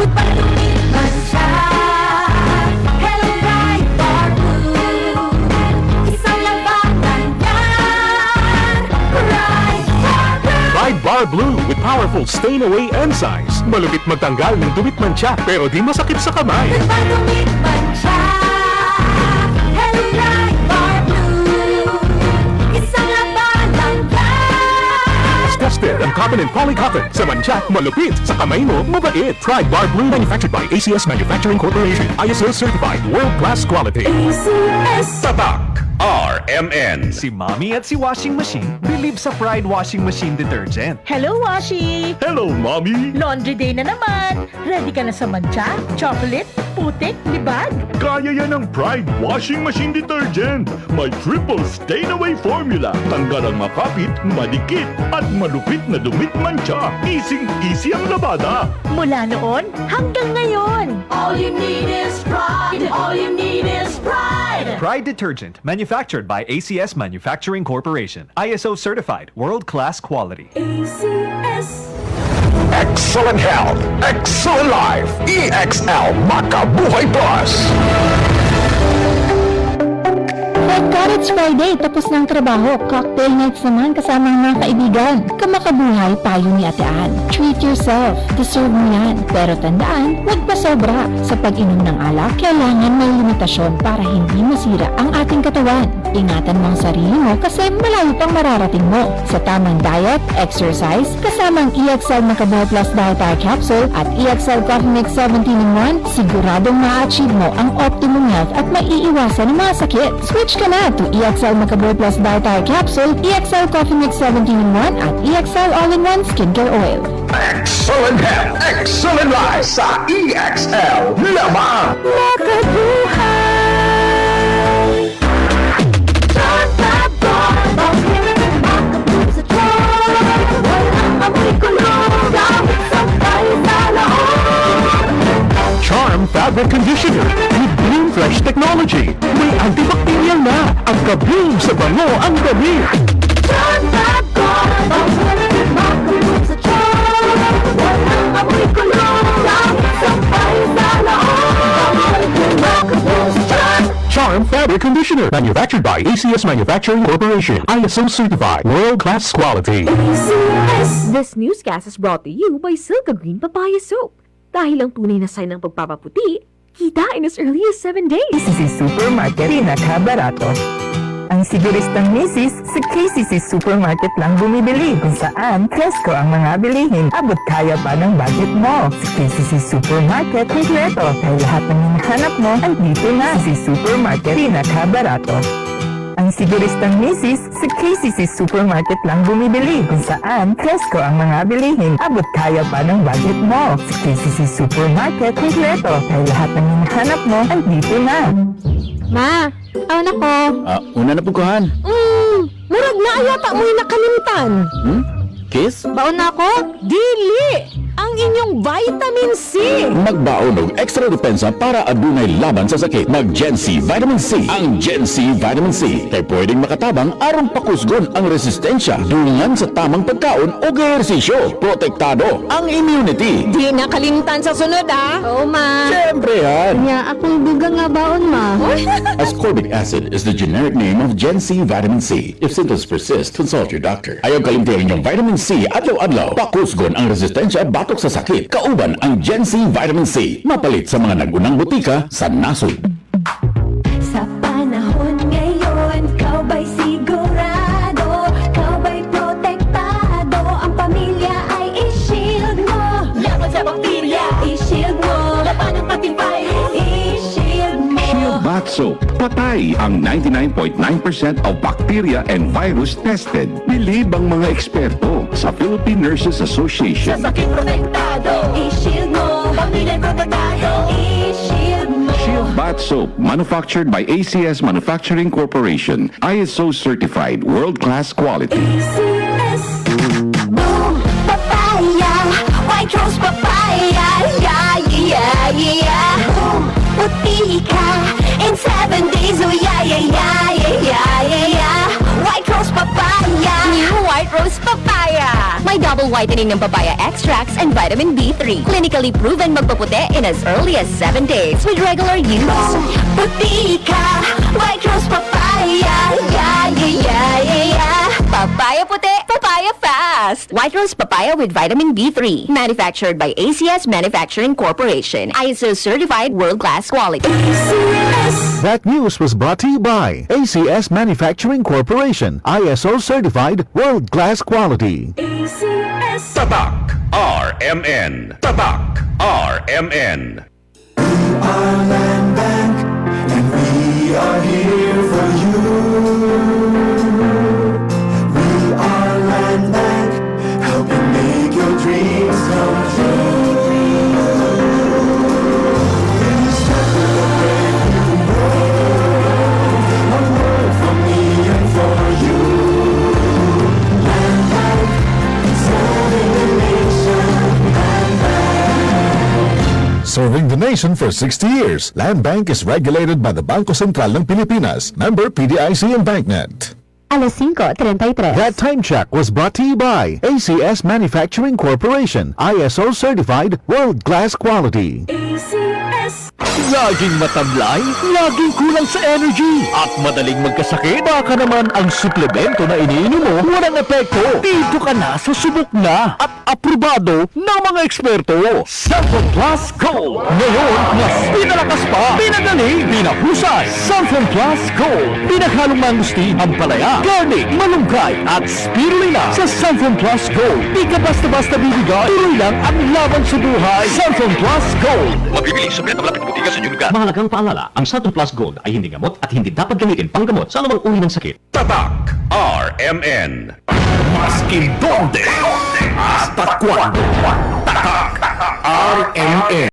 Magpalumit man siya. Hello Pride Bar Blue. Isang labanan yan. Pride Bar Blue. Pride Bar Blue with powerful stain-away enzymes. Malupit magtanggal ng dumit mancha pero di masakit sa kamay. Magpalumit man siya. Hello Pride Bar Blue. Isang labanan yan. Tested ang cotton and polycotton. Sa mancha, malupit. Sa kamay mo, mabait. Pride Bar Blue manufactured by ACS Manufacturing Corporation. ISO certified world-class quality. ACS. Tatak RMN. Si Mommy at si Washing Machine believe sa Pride Washing Machine Detergent. Hello, Washi! Hello, Mommy! Laundry day na naman! Ready ka na sa mancha, chocolate, putik, libag? Kaya yan ang Pride Washing Machine Detergent. May triple stain-away formula. Tanggal ang makapit, madikit, at malupit na dumit mancha. Easy ang labada. Mula noon hanggang ngayon! All you need is pride. All you need is pride. Pride Detergent, manufactured by ACS Manufacturing Corporation. ISO certified, world-class quality. ACS. Excellent health, excellent life. EXL Makabuhay Plus. Thank God it's Friday, tapos ng trabaho. Cocktail nights naman kasama ang mga kaibigan. Kamakabuhay, payo ni Ate Ann. Treat yourself, deserve mo yan. Pero tandaan, huwag pa sobra. Sa pag-inom ng alak, kailangan may limitasyon para hindi masira ang ating katawan. Ingatan mo ang sarili mo kasi malayo pang mararating mo. Sa tamang diet, exercise, kasamang EXL Makabuhay Plus Dietary Capsule at EXL Coffee Mix 17-in-1, siguradong ma-achieve mo ang optimum health at maiiwasan ang mga sakit. Switch ka na to EXL Makabuhay Plus Dietary Capsule, EXL Coffee Mix 17-in-1 at EXL All-in-One Skincare Oil. Excellent health, excellent life sa EXL Lamang. Makabuhay. John Tabor. Makabuhay sa Diyos. Walang amoy kulong. Gamit sa tayo sa laon. Charm Fabric Conditioner with Bloom Fresh Technology. May antibacterial na. Ang kabloom sa bango ang dami. John Tabor. Makabuhay sa Diyos. Walang amoy kulong. Gamit sa tayo sa laon. Makabuhay sa Diyos. Charm Fabric Conditioner. Manufactured by ACS Manufacturing Corporation. ISO certified. World-class quality. ACS. This newscast is brought to you by Silka Green Papaya Soap. Dahil ang tunay na sign ng pagpapaputi, kita in as early as 7 days. KCC Supermarket pinakabarato. Ang siguristang misis sa KCC Supermarket lang bumibili kung saan presko ang mga bilihin. Abot kaya pa ng budget mo. Sa KCC Supermarket, kompleto. Kaya lahat ng hinahanap mo, andito na. KCC Supermarket pinakabarato. Ang siguristang misis sa KCC Supermarket lang bumibili kung saan presko ang mga bilihin. Abot kaya pa ng budget mo. Sa KCC Supermarket, kompleto. Kaya lahat ng hinahanap mo, andito na. Ma, anak ko. Una na puguhan. Murag na ayata mo'y nakalimtan. Kiss? Baon na ako? Dili! Ang inyong vitamin C! Magbaon og extra depensa para adunay laban sa sakit. Mag Gen C Vitamin C. Ang Gen C Vitamin C kay pwedeng makatabang aron pakusgon ang resistensya dungan sa tamang pagkaon o ehersisyo. Protektado ang immunity. Di nakalimtan sa sunod, Oo, ma. Siyempre yan. Nya, akong duga nga baon, ma. Ascorbic acid is the generic name of Gen C Vitamin C. If symptoms persist, consult your doctor. Ayaw kalimtirin yung Vitamin C adlaw-adlaw. Pakusgon ang resistensya batok sa sakit. Kauban ang Gen C Vitamin C. Mapalit sa mga nagunang butika sa nasod. Sa panahon ngayon, ikaw ba'y sigurado? Ikaw ba'y protektado? Ang pamilya ay i-shield mo. Laban sa bakterya, i-shield mo. Laban ng pating virus, i-shield mo. Shield Bath Soap. Patay ang 99.9% of bacteria and virus tested. Believe ang mga eksperto sa Philippine Nurses Sa Association. sakit protektado, i-shield mo. Pamilya protektado, i-shield mo. Shield Bath Soap, manufactured by ACS Manufacturing Corporation. ISO certified, world-class quality. ACS. Boom, papaya, white rose papaya, yeah, yeah, yeah. Boom, puti ka in 7 days, oh yeah, yeah, yeah, yeah, yeah, yeah, yeah. White rose papaya, White Rose Papaya! May May double whitening ng papaya extracts and vitamin B3. Clinically proven magpaputi in as early as 7 days with regular use. Puti ka, White Rose Papaya. Yeah, yeah, yeah, yeah, yeah. Papaya puti, papaya fast. White Rose Papaya with vitamin B3. Manufactured by ACS Manufacturing Corporation. ISO certified world-class quality. ACS. That news was brought to you by ACS Manufacturing Corporation, ISO certified world-class quality. ACS. Tatak RMN. Tatak RMN. Serving the nation for 60 years, Land Bank is regulated by the Bangko Sentral ng Pilipinas, member PDIC and BancNet. Alas 5:33. That time check was brought to you by ACS Manufacturing Corporation, ISO certified world-class quality. ACS. Laging matablay, laging kulang sa energy, at madaling magkasakit. Baka naman ang suplemento na iniinom mo walang epekto. Dito ka na sa subok na at aprobado ng mga eksperto. Sulfon Plus Gold. Ngayon, mas pinalakas pa, pinadali, pinahusay. Sulfon Plus Gold. Pinaghalong mangustin, ampalaya, garlic, malunggay, at spirulina. Sa Sulfon Plus Gold, di ka basta-basta bibigay. Tuloy lang ang laban sa buhay. Sulfon Plus Gold. Mabibili sa mga malapit butika sa inyong lugar. Mahalagang paalala, ang Sulfon Plus Gold ay hindi gamot at hindi dapat gamitin panggamot sa anumang uri ng sakit. Tatak RMN. Maskin donde hasta cuando. Tatak RMN.